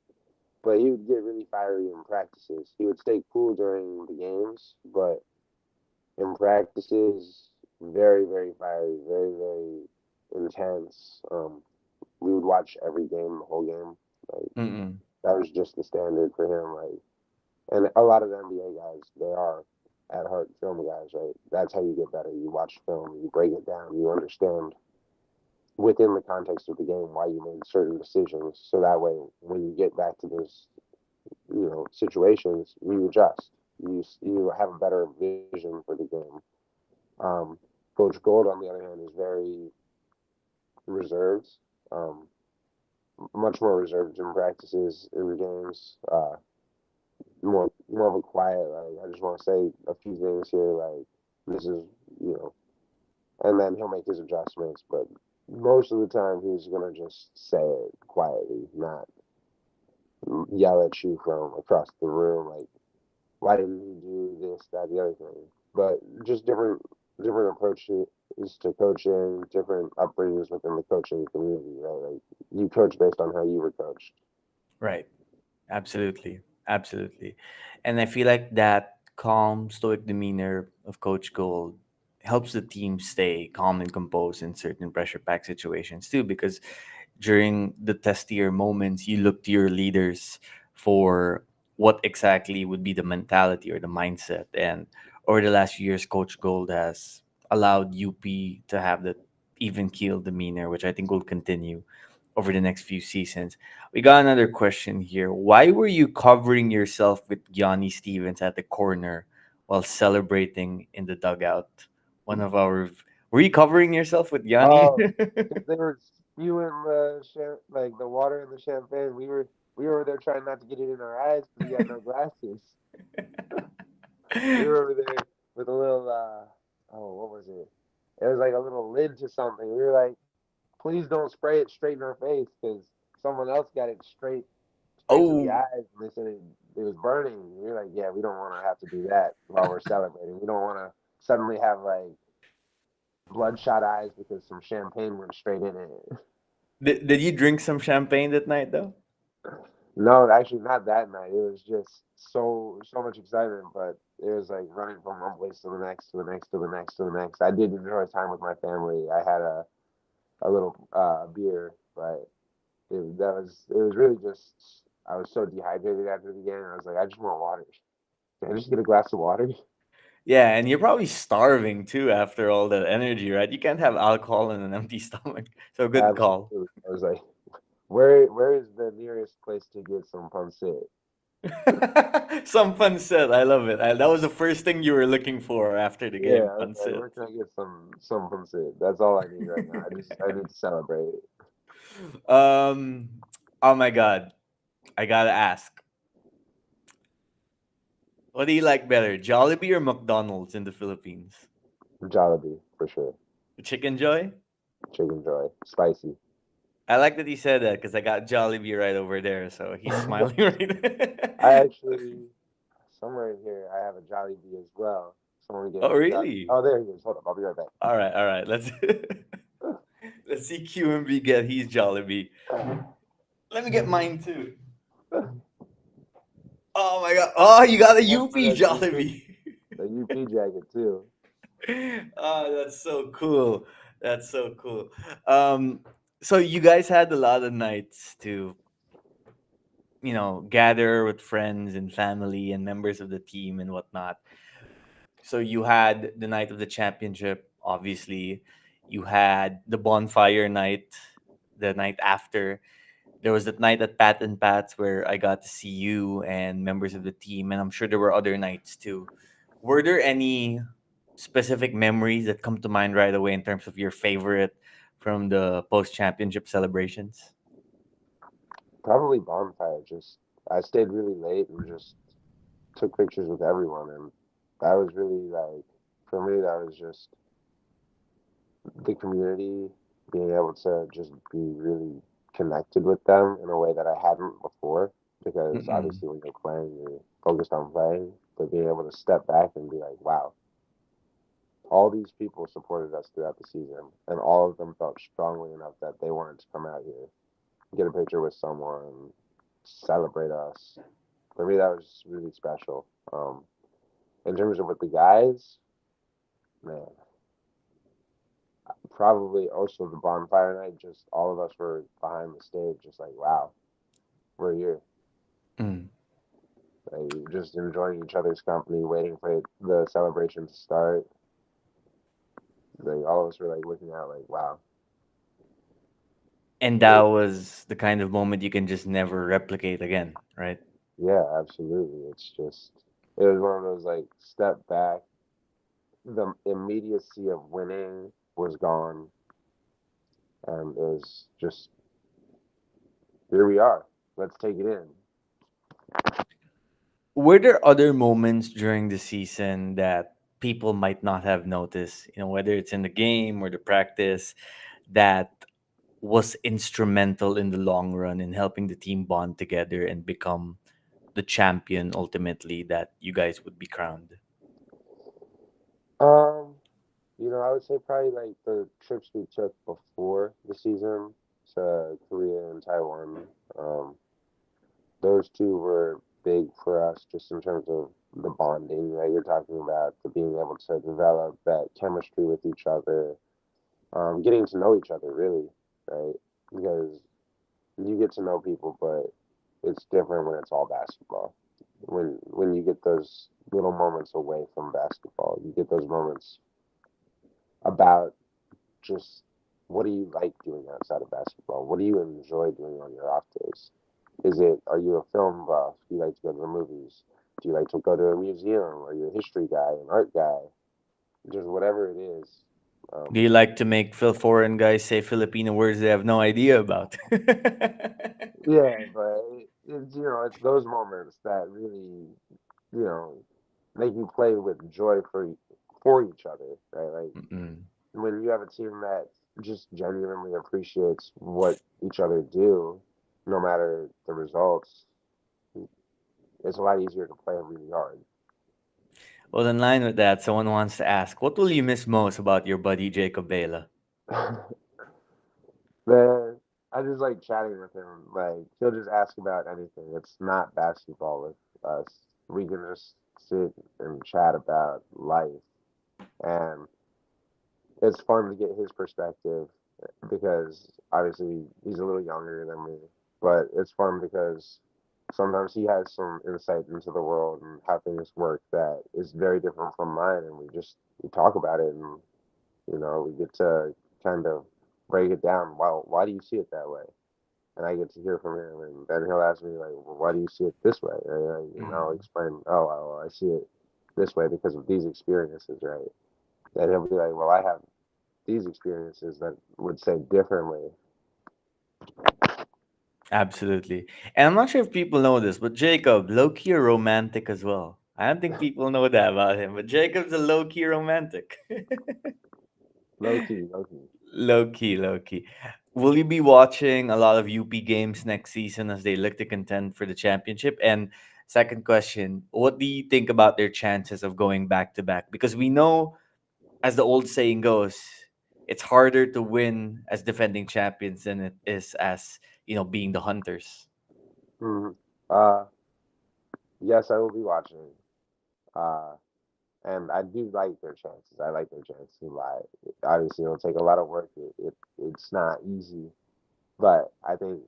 S2: but he would get really fiery in practices. He would stay cool during the games, but in practices, very, very fiery, very, very intense. We would watch every game, the whole game. Like
S1: mm-mm.
S2: that was just the standard for him. Like, and a lot of the NBA guys, they are at heart film guys, right? That's how you get better. You watch film, you break it down, you understand within the context of the game why you made certain decisions. So that way, when you get back to those, situations, you adjust. You have a better vision for the game. Um, Coach Gold, on the other hand, is very reserved, um, much more reserved in practices, in games, more of a quiet. Like I just want to say a few things here. Like this is you know, and then he'll make his adjustments. But most of the time, he's gonna just say it quietly, not yell at you from across the room. Like why didn't you do this, that, the other thing? But just different approaches to coaching, different upbringings within the coaching community, right? Like you coach based on how you were coached.
S1: Right. Absolutely. Absolutely. And I feel like that calm, stoic demeanor of Coach Gold helps the team stay calm and composed in certain pressure pack situations too, because during the testier moments, you look to your leaders for what exactly would be the mentality or the mindset. And over the last few years, Coach Gold has allowed UP to have that even keel demeanor, which I think will continue over the next few seasons. We got another question here. Why were you covering yourself with Yanni Stevens at the corner while celebrating in the dugout? One of our Were you covering yourself with Yanni?
S2: Oh, because they were spewing like the water in the champagne. We were over there trying not to get it in our eyes because we had no glasses. We were over there with a little oh, what was it? It was like a little lid to something. We were like, please don't spray it straight in our face because someone else got it right to the
S1: Oh,
S2: eyes, and they said it was burning. We are like, yeah, we don't want to have to do that while we're celebrating. We don't want to suddenly have like bloodshot eyes because some champagne went straight in it.
S1: did you drink some champagne that night though?
S2: No, actually, not that night. It was just so much excitement, but it was like running from one place to the next, to the next, to the next, to the next. I did enjoy time with my family. I had a little beer, but it was really just I was so dehydrated after the game. I was like, I just want water. Can I just get a glass of water?
S1: Yeah, and you're probably starving too after all that energy, right? You can't have alcohol in an empty stomach. So good call.
S2: Absolutely. I was like, where is the nearest place to get some pancit?
S1: Some fun set. I love it. That was the first thing you were looking for after the
S2: Yeah,
S1: game.
S2: I was
S1: Fun
S2: like,
S1: set.
S2: where can I get some pancit? That's all I need right now. I need to celebrate.
S1: Um. Oh my God. I gotta ask. What do you like better, Jollibee or McDonald's in the Philippines?
S2: Jollibee for sure.
S1: Chicken Joy.
S2: Chicken Joy, spicy.
S1: I like that he said that because I got Jollibee right over there, so he's smiling right
S2: I
S1: there.
S2: actually somewhere in here I have a Jollibee as well. Someone gave
S1: Oh,
S2: me a Jollibee.
S1: really?
S2: Oh, there he is. Hold up, I'll be right
S1: All right, all right. Let's let's see QMB get his Jollibee.
S2: back.
S1: Let me get mine too. Oh my god! Oh, you got a
S2: That's for
S1: UP
S2: that UP,
S1: Jollibee.
S2: the UP jacket too.
S1: Oh, that's so cool. That's so cool. Um, so you guys had a lot of nights to, gather with friends and family and members of the team and whatnot. So you had the night of the championship, obviously. You had the bonfire night, the night after. There was that night at Pat and Pat's where I got to see you and members of the team, and I'm sure there were other nights too. Were there any specific memories that come to mind right away in terms of your favorite from the post championship celebrations?
S2: Probably bonfire. Just I stayed really late and just took pictures with everyone, and that was really like for me. That was just the community being able to just be really connected with them in a way that I hadn't before. Because
S1: Mm-mm.
S2: obviously, when you're playing, you're focused on playing, but being able to step back and be like, wow, all these people supported us throughout the season, and all of them felt strongly enough that they wanted to come out here, get a picture with someone, celebrate us. For me, that was really special. In terms of with the guys, man, probably also the bonfire night. Just all of us were behind the stage, just like, wow, we're here.
S1: Mm.
S2: Like, just enjoying each other's company, waiting for the celebration to start. Like all of us were like looking out, like, wow,
S1: And that
S2: we're
S1: was the kind of moment you can just never replicate again, right?
S2: yeah, absolutely. It's just it was one of those like step back. The immediacy of winning was gone, and it was just here we are. Let's take it in.
S1: Were there other moments during the season that people might not have noticed, whether it's in the game or the practice, that was instrumental in the long run in helping the team bond together and become the champion ultimately that you guys would be crowned?
S2: Um, I would say probably like the trips we took before the season to Korea and Taiwan. Um, those two were big for us just in terms of the bonding that you're talking about, the being able to develop that chemistry with each other, getting to know each other really, right? Because you get to know people, but it's different when it's all basketball. When you get those little moments away from basketball, you get those moments about just what do you like doing outside of basketball? What do you enjoy doing on your off days? Are you a film buff? Do you like to go to the movies? Do you like to go to a museum? Are you a history guy, an art guy? Just whatever it is.
S1: Do
S2: Um,
S1: you like to make foreign guys say Filipino words they have no idea about?
S2: yeah, but it's those moments that really, you know, make you play with joy for each other, right? Like
S1: Mm-mm.
S2: when you have a team that just genuinely appreciates what each other do, no matter the results, it's a lot easier to play really hard.
S1: Well, in line with that, someone wants to ask, what will you miss most about your buddy Jacob Vela?
S2: Man, I just like chatting with him. Like he'll just ask about anything. It's not basketball with us. We can just sit and chat about life, and it's fun to get his perspective because obviously he's a little younger than me. But it's fun because sometimes he has some insight into the world and how things work that is very different from mine, and we talk about it, and we get to kind of break it down. Why do you see it that way? And I get to hear from him, and then he'll ask me like, well, "Why do you see it this way?" And I'll
S1: Mm.
S2: explain, "Oh, well, I see it this way because of these experiences, right?" And he'll be like, "Well, I have these experiences that would say differently."
S1: Absolutely. And I'm not sure if people know this, but Jacob, low key a romantic as well. I don't think people know that about him, but Jacob's a low key romantic.
S2: Low key, low key.
S1: Low key, low key. Will you be watching a lot of UP games next season as they look to contend for the championship? And second question, what do you think about their chances of going back to back? Because we know, as the old saying goes, it's harder to win as defending champions than it is as, being the hunters.
S2: Hmm. Uh, yes, I will be watching. Uh, and I do like their chances. I like their chances a lot. Obviously, it'll take a lot of work. It's not easy, but I think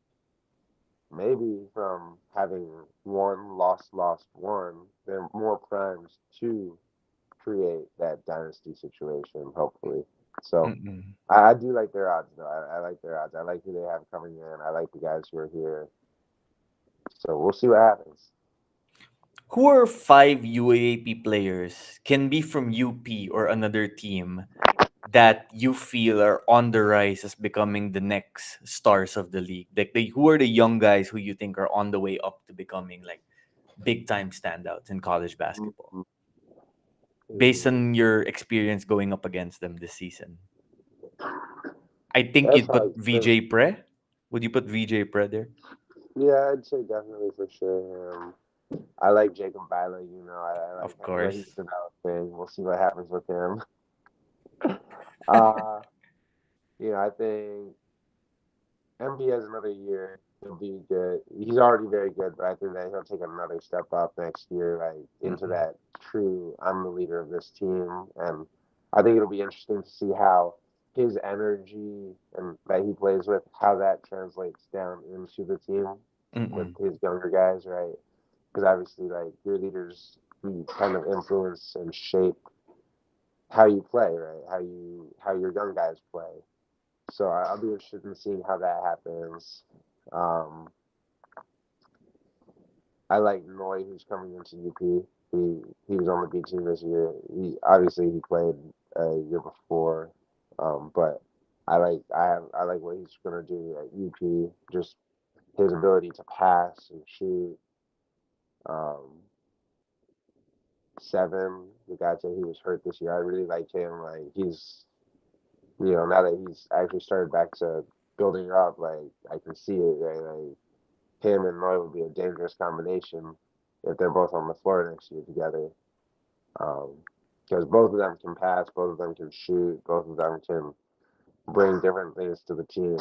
S2: maybe from having one lost one, they're more primed to create that dynasty situation, hopefully. So
S1: Mm-mm.
S2: I do like their odds, though. I like their odds. I like who they have coming in. I like the guys who are here. So we'll see what happens.
S1: Who are five UAAP players, can be from UP or another team, that you feel are on the rise as becoming the next stars of the league? Like, who are the young guys who you think are on the way up to becoming like big time standouts in college basketball,
S2: Mhm.
S1: based
S2: Mhm.
S1: on your experience going up against them this season? I think
S2: That's
S1: you'd put
S2: hard.
S1: VJ Pre. Would you put VJ Pre there?
S2: Yeah, I'd say definitely for sure. I like Jacob Byler. I like
S1: Of
S2: where he's
S1: course.
S2: developing. We'll see what happens with him. Uh, I think MB has another year. He'll be good. He's already very good, but I think that he'll take another step up next year, like into
S1: Mm-mm.
S2: that true. I'm the leader of this team, and I think it'll be interesting to see how his energy and that he plays with, how that translates down into the team with
S1: Mm-mm.
S2: his younger guys, right? Because obviously, like your leaders, you kind of influence and shape how you play, right? How your young guys play. So I'll be interested in seeing how that happens. Um, I like Noy, who's coming into UP. He was on the B team this year. He played a year before, but I like what he's gonna do at UP. Just his ability to pass and shoot. Um, Seven, the guy said he was hurt this year. I really like him. Like now that he's actually started back to building up, like I can see it. Right? Like him and Noy would be a dangerous combination if they're both on the floor next year together. Um, because both of them can pass, both of them can shoot, both of them can bring different things to the team.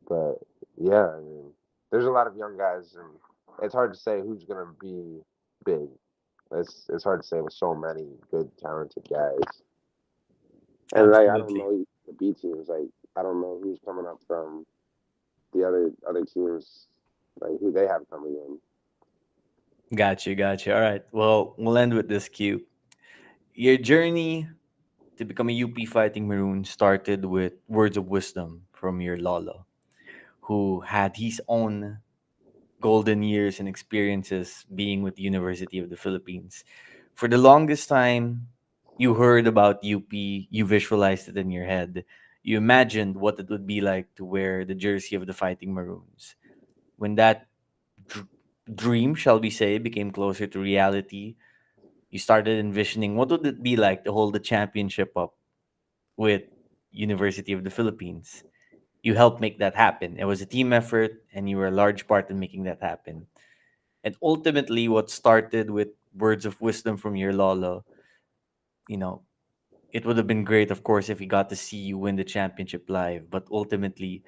S2: But yeah, I mean, there's a lot of young guys, and it's hard to say who's gonna be big. It's hard to say with so many good, talented guys. And like I don't
S1: Absolutely.
S2: know the B teams. Like I don't know who's coming up from the other teams, like who they have coming in.
S1: Got you. All right. Well, we'll end with this cue. Your journey to become a UP Fighting Maroon started with words of wisdom from your Lolo, who had his own golden years and experiences being with the University of the Philippines. For the longest time, you heard about UP, you visualized it in your head. You imagined what it would be like to wear the jersey of the Fighting Maroons. When that dr- dream, shall we say, became closer to reality, you started envisioning what would it be like to hold the championship up with University of the Philippines. You helped make that happen. It was a team effort, and you were a large part in making that happen. And ultimately, what started with words of wisdom from your Lolo, you know, it would have been great, of course, if he got to see you win the championship live. But ultimately,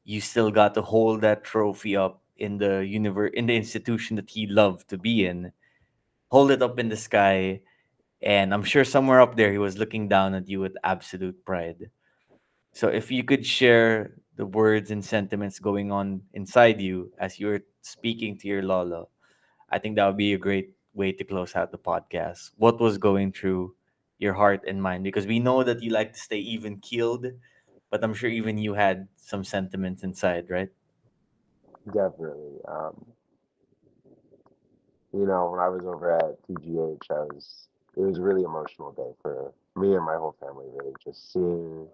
S1: you still got to hold that trophy up in the in the institution that he loved to be in. Hold it up in the sky, and I'm sure somewhere up there he was looking down at you with absolute pride. So if you could share the words and sentiments going on inside you as you're speaking to your Lolo, I think that would be a great way to close out the podcast. What was going through your heart and mind? Because we know that you like to stay even keeled, but I'm sure even you had some sentiments inside, right?
S2: Definitely. When I was over at TGH, it was a really emotional day for me and my whole family, really, just seeing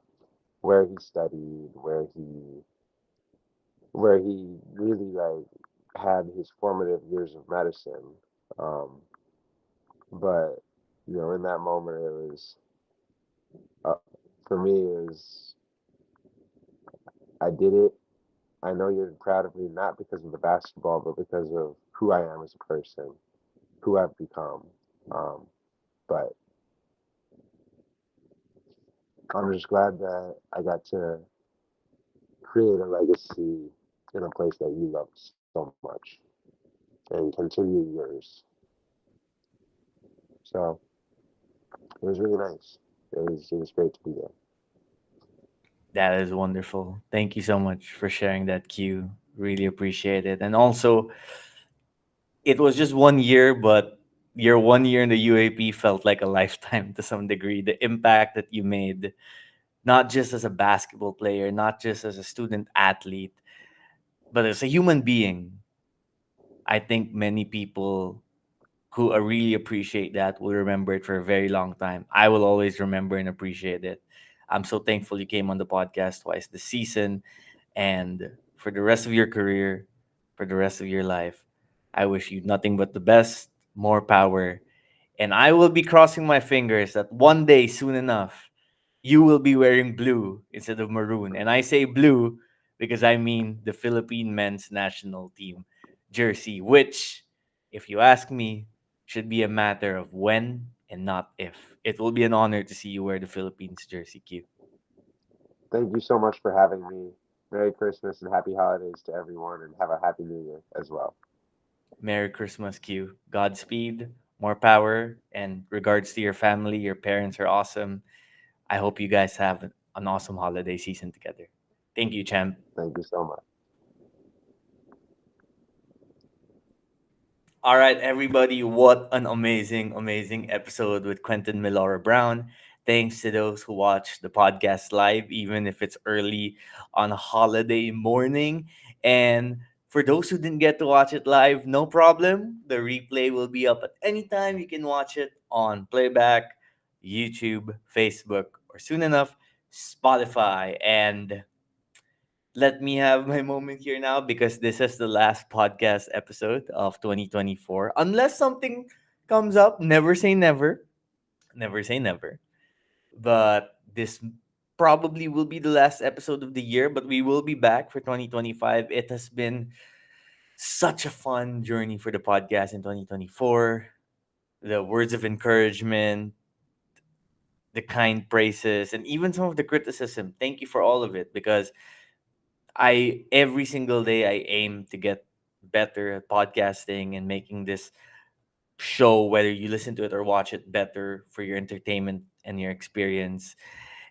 S2: where he studied, where he really like had his formative years of medicine. Um, but in that moment, it was uh, for me. It was I did it. I know you're proud of me, not because of the basketball, but because of who I am as a person, who I've become. Um, but I'm just glad that I got to create a legacy in a place that you loved so much and continue yours. So it was really nice. It was great to be there.
S1: That is wonderful. Thank you so much for sharing that, Q. Really appreciate it. And also, it was just 1 year, but your 1 year in the UAP felt like a lifetime to some degree. The impact that you made, not just as a basketball player, not just as a student athlete, but as a human being. I think many people who really appreciate that will remember it for a very long time. I will always remember and appreciate it. I'm so thankful you came on the podcast twice this season. And for the rest of your career, for the rest of your life, I wish you nothing but the best, more power. And I will be crossing my fingers that one day, soon enough, you will be wearing blue instead of maroon. And I say blue because I mean the Philippine men's national team jersey, which, if you ask me, should be a matter of when and not if. It will be an honor to see you wear the Philippines jersey, Q.
S2: Thank you so much for having me. Merry Christmas and happy holidays to everyone, and have a happy New Year as well.
S1: Merry Christmas, Q. Godspeed, more power, and regards to your family. Your parents are awesome. I hope you guys have an awesome holiday season together. Thank you, champ.
S2: Thank you so much.
S1: All right, everybody, what an amazing, amazing episode with Quentin Millora-Brown. Thanks to those who watched the podcast live, even if it's early on a holiday morning. And for those who didn't get to watch it live, no problem. The replay will be up at any time. You can watch it on playback, YouTube, Facebook, or soon enough, Spotify. And let me have my moment here now because this is the last podcast episode of 2024. Unless something comes up, never say never. Never say never. But this probably will be the last episode of the year, but we will be back for 2025. It has been such a fun journey for the podcast in 2024. The words of encouragement, the kind praises, and even some of the criticism. Thank you for all of it because I every single day I aim to get better at podcasting and making this show, whether you listen to it or watch it, better for your entertainment and your experience.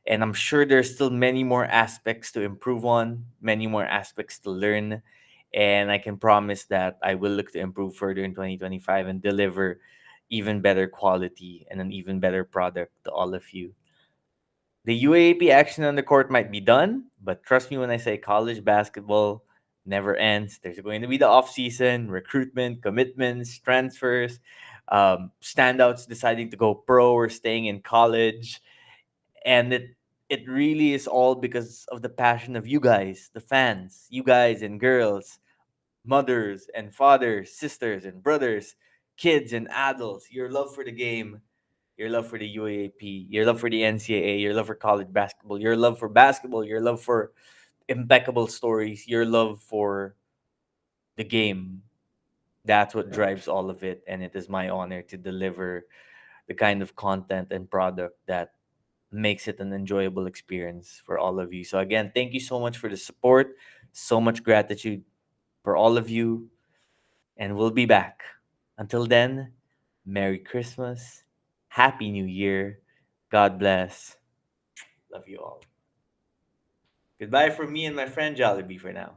S1: And I'm sure there's still many more aspects to improve on, many more aspects to learn. And I can promise that I will look to improve further in 2025 and deliver even better quality and an even better product to all of you. The UAAP action on the court might be done, but trust me when I say college basketball never ends. There's going to be the off season, recruitment, commitments, transfers, standouts deciding to go pro or staying in college, and it really is all because of the passion of you guys, the fans, you guys and girls, mothers and fathers, sisters and brothers, kids and adults. Your love for the game, your love for the UAAP, your love for the NCAA, your love for college basketball, your love for impeccable stories, your love for the game. That's what drives all of it, and it is my honor to deliver the kind of content and product that makes it an enjoyable experience for all of you. So again, thank you so much for the support. So much gratitude for all of you, and we'll be back. Until then, Merry Christmas, Happy New Year, God bless. Love you all. Goodbye from me and my friend Jollibee for now.